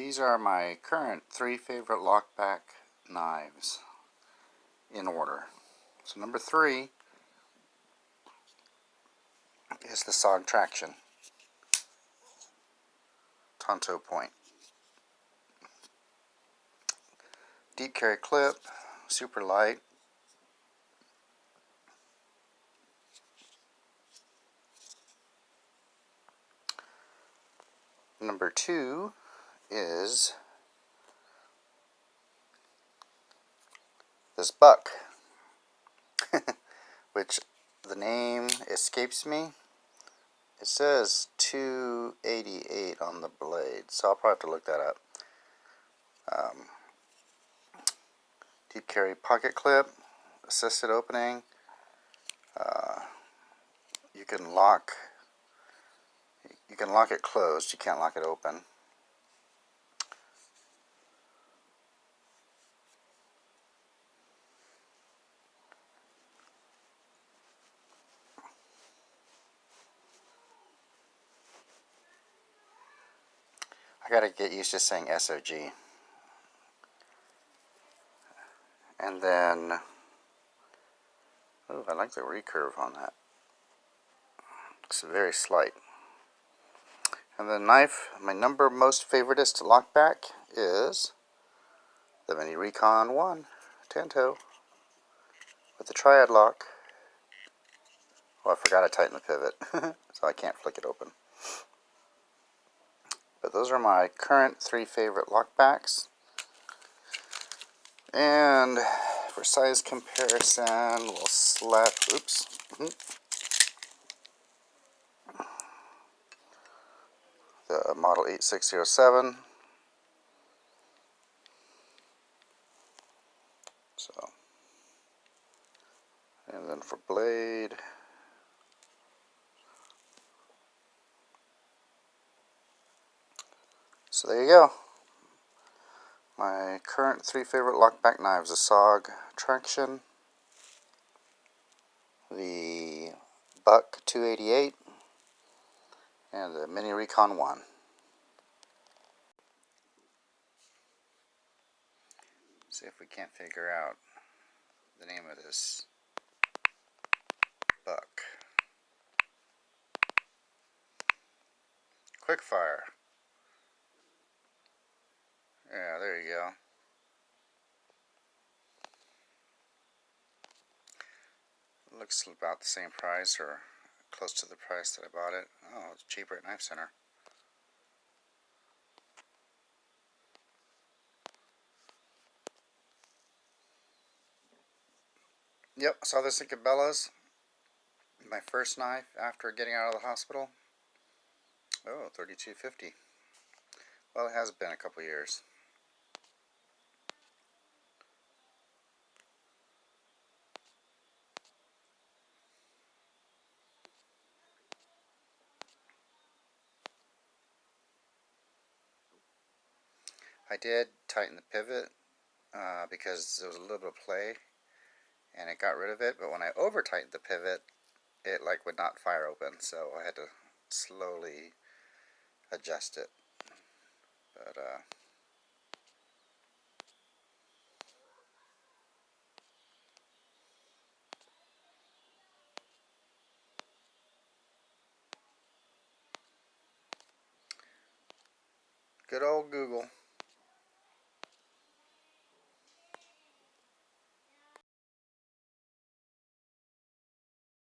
These are my current 3 favorite lockback knives in order. So number 3 is the SOG Traction Tonto Point. Deep carry clip, super light. Number 2 is this buck, which the name escapes me. It says 288 on the blade, so I'll probably have to look that up. Deep carry pocket clip, assisted opening. You can lock it closed. You can't lock it open. I gotta get used to saying SOG. And then, oh, I like the recurve on that. It's very slight. And the knife, my number most favoritist lockback is the Mini Recon 1 Tanto with the triad lock. Oh, I forgot to tighten the pivot, so I can't flick it open. But those are my current 3 favorite lockbacks. And for size comparison, we'll slap, the model 8607. So, and then for blade, so there you go. My current 3 favorite lockback knives: the SOG Traction, the Buck 288, and the Mini Recon 1. See if we can't figure out the name of this buck. Quick fire. Yeah, there you go. Looks about the same price, or close to the price that I bought it. Oh, it's cheaper at Knife Center. Yep, I saw this at Cabela's. My first knife after getting out of the hospital. Oh, $32.50. Well, it has been a couple years. I did tighten the pivot because there was a little bit of play and it got rid of it, but when I over tightened the pivot, it like would not fire open, so I had to slowly adjust it. But good old Google.